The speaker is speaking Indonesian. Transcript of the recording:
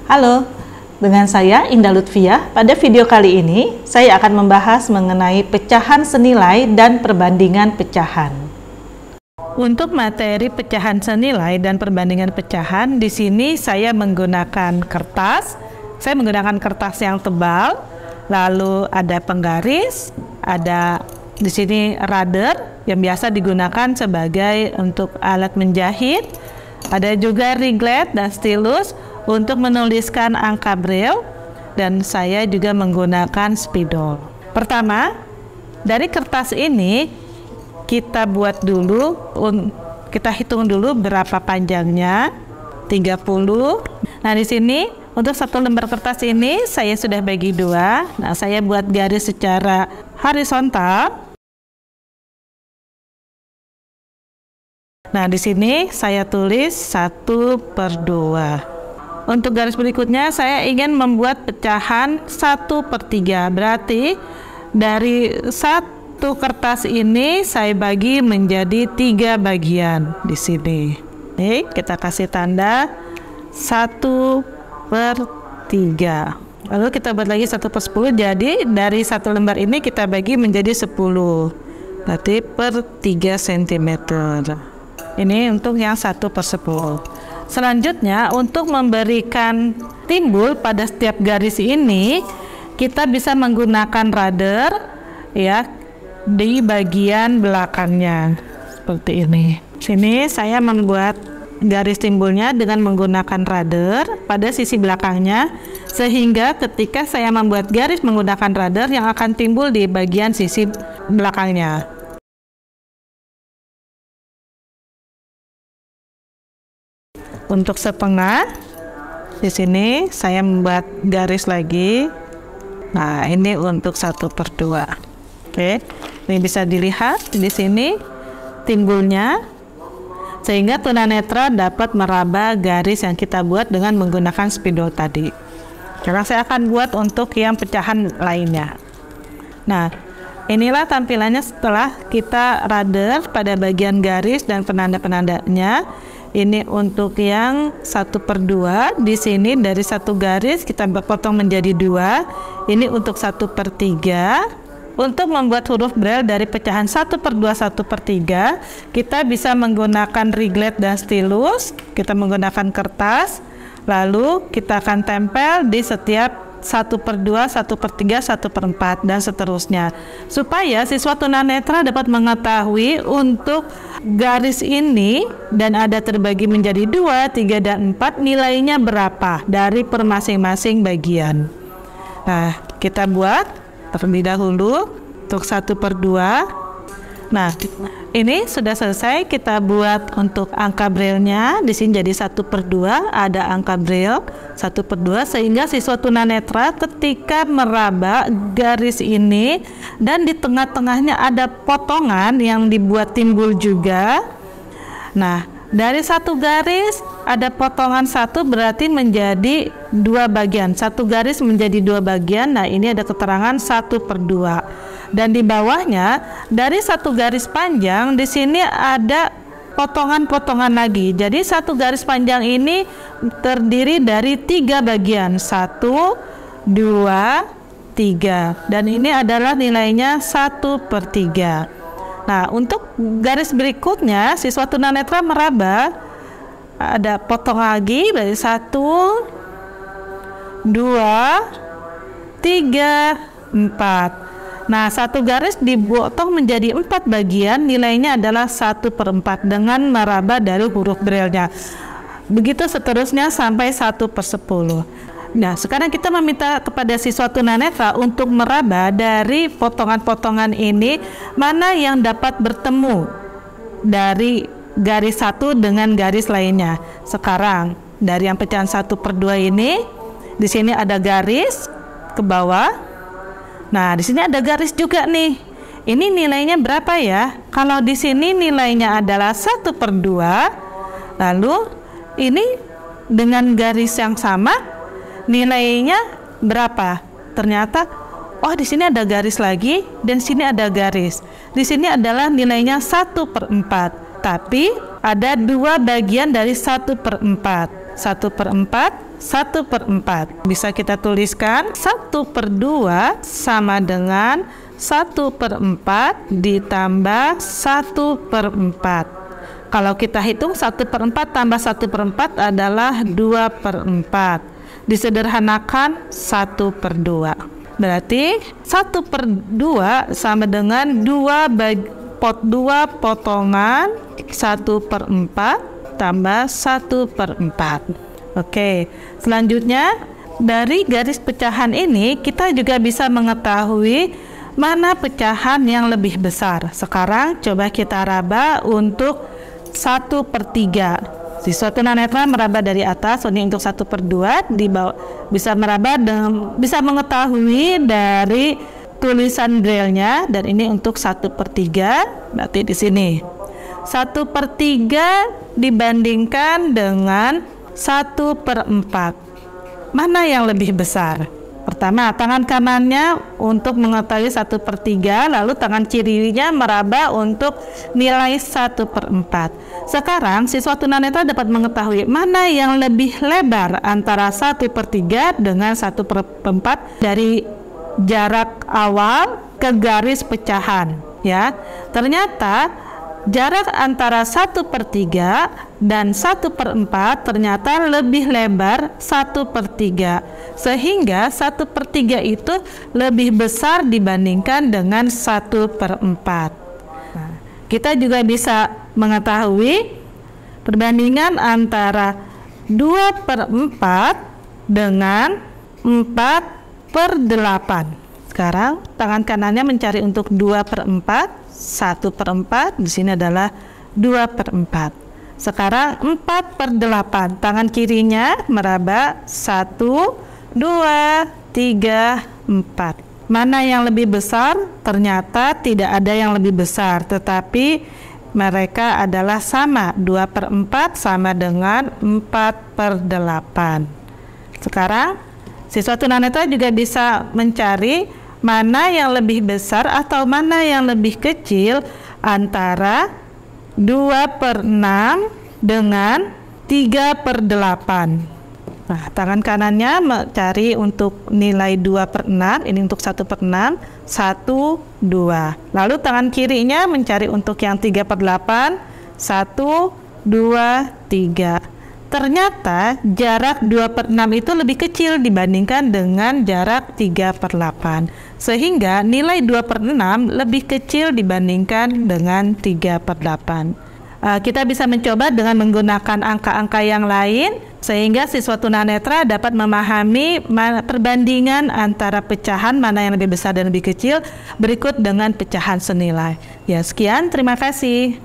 Halo, dengan saya Indah Lutfiah. Pada video kali ini, saya akan membahas mengenai pecahan senilai dan perbandingan pecahan. Untuk materi pecahan senilai dan perbandingan pecahan, di sini saya menggunakan kertas. Saya menggunakan kertas yang tebal, lalu ada penggaris, ada di sini rudder yang biasa digunakan sebagai untuk alat menjahit. Ada juga ringlet dan stylus untuk menuliskan angka braille, dan saya juga menggunakan spidol. Pertama, dari kertas ini kita buat dulu, kita hitung dulu berapa panjangnya, 30. Nah, di sini untuk satu lembar kertas ini saya sudah bagi dua. Nah, saya buat garis secara horizontal. Nah, di sini saya tulis 1/2. Untuk garis berikutnya saya ingin membuat pecahan 1/3. Berarti dari satu kertas ini saya bagi menjadi 3 bagian di sini. Nih, kita kasih tanda 1/3. Lalu kita buat lagi 1/10. Jadi dari satu lembar ini kita bagi menjadi 10. Berarti per 3 cm. Ini untuk yang 1/10. Selanjutnya, untuk memberikan timbul pada setiap garis ini, kita bisa menggunakan rudder ya di bagian belakangnya seperti ini. Sini saya membuat garis timbulnya dengan menggunakan rudder pada sisi belakangnya, sehingga ketika saya membuat garis menggunakan rudder yang akan timbul di bagian sisi belakangnya. Untuk setengah, di sini saya membuat garis lagi. Nah, ini untuk 1/2. Oke, ini bisa dilihat di sini timbulnya, sehingga tunanetra dapat meraba garis yang kita buat dengan menggunakan spidol tadi. Sekarang saya akan buat untuk yang pecahan lainnya. Nah, inilah tampilannya setelah kita rudder pada bagian garis dan penanda-penandanya. Ini untuk yang 1/2. Di sini dari satu garis kita potong menjadi 2. Ini untuk 1/3. Untuk membuat huruf braille dari pecahan 1/2, 1/3, kita bisa menggunakan ringlet dan stylus. Kita menggunakan kertas, lalu kita akan tempel di setiap 1/2, 1/3, 1/4, dan seterusnya, supaya siswa tunanetra dapat mengetahui untuk garis ini dan ada terbagi menjadi 2, 3, dan 4, nilainya berapa dari per masing-masing bagian. Nah, kita buat terlebih dahulu untuk 1/2. Nah, ini sudah selesai. Kita buat untuk angka braille-nya. Di sini jadi 1/2, ada angka braille 1/2, sehingga siswa tunanetra ketika meraba garis ini dan di tengah-tengahnya ada potongan yang dibuat timbul juga. Nah, dari satu garis ada potongan 1, berarti menjadi 2 bagian. Satu garis menjadi 2 bagian. Nah, ini ada keterangan 1/2. Dan di bawahnya dari satu garis panjang di sini ada potongan-potongan lagi. Jadi satu garis panjang ini terdiri dari 3 bagian. 1, 2, 3. Dan ini adalah nilainya 1/3. Nah, untuk garis berikutnya siswa tunanetra meraba, ada potong lagi dari 1, 2, 3, 4. Nah, satu garis dipotong menjadi 4 bagian, nilainya adalah 1/4 dengan meraba dari huruf braille-nya. Begitu seterusnya sampai 1/10. Nah, sekarang kita meminta kepada siswa tunanetra untuk meraba dari potongan-potongan ini mana yang dapat bertemu dari garis satu dengan garis lainnya. Sekarang dari yang pecahan 1/2 ini, di sini ada garis ke bawah. Nah, di sini ada garis juga nih. Ini nilainya berapa ya? Kalau di sini nilainya adalah 1/2. Lalu ini dengan garis yang sama nilainya berapa? Ternyata oh, di sini ada garis lagi dan sini ada garis. Di sini adalah nilainya 1/4. Tapi ada 2 bagian dari 1/4. 1/4 1/4. Bisa kita tuliskan 1/2 sama dengan 1/4 ditambah 1/4. Kalau kita hitung 1/4 tambah 1/4 adalah 2/4. Disederhanakan 1/2. Berarti 1/2 sama dengan 2 potongan 1/4 tambah 1/4. Oke, selanjutnya dari garis pecahan ini kita juga bisa mengetahui mana pecahan yang lebih besar. Sekarang coba kita raba untuk 1/3. Siswa tunanetra meraba dari atas, ini untuk 1/2 di bawah, bisa meraba bisa mengetahui dari tulisan braille-nya, dan ini untuk 1/3. Berarti di sini 1/3 dibandingkan dengan 1/4. Mana yang lebih besar? Pertama, tangan kanannya untuk mengetahui 1/3, lalu tangan kirinya meraba untuk nilai 1/4. Sekarang siswa tunanetra dapat mengetahui mana yang lebih lebar antara 1/3 dengan 1/4 dari jarak awal ke garis pecahan. Ya, ternyata jarak antara 1/3 dan 1/4 ternyata lebih lebar 1/3, sehingga 1/3 itu lebih besar dibandingkan dengan 1/4. Nah, kita juga bisa mengetahui perbandingan antara 2/4 dengan 4/8. Sekarang tangan kanannya mencari untuk 2/4. 1/4 di sini adalah 2/4. Sekarang 4/8, tangan kirinya meraba 1, 2, 3, 4. Mana yang lebih besar? Ternyata tidak ada yang lebih besar, tetapi mereka adalah sama. 2/4 sama dengan 4/8. Sekarang siswa tunanetra juga bisa mencari mana yang lebih besar atau mana yang lebih kecil antara 2/6 dengan 3/8. Nah, tangan kanannya mencari untuk nilai 2/6, ini untuk 1/6, 1, 2. Lalu tangan kirinya mencari untuk yang 3/8, 1, 2, 3. Ternyata jarak 2/6 itu lebih kecil dibandingkan dengan jarak 3/8, sehingga nilai 2/6 lebih kecil dibandingkan dengan 3/8. Kita bisa mencoba dengan menggunakan angka-angka yang lain, sehingga siswa tunanetra dapat memahami perbandingan antara pecahan mana yang lebih besar dan lebih kecil berikut dengan pecahan senilai. Ya, sekian, terima kasih.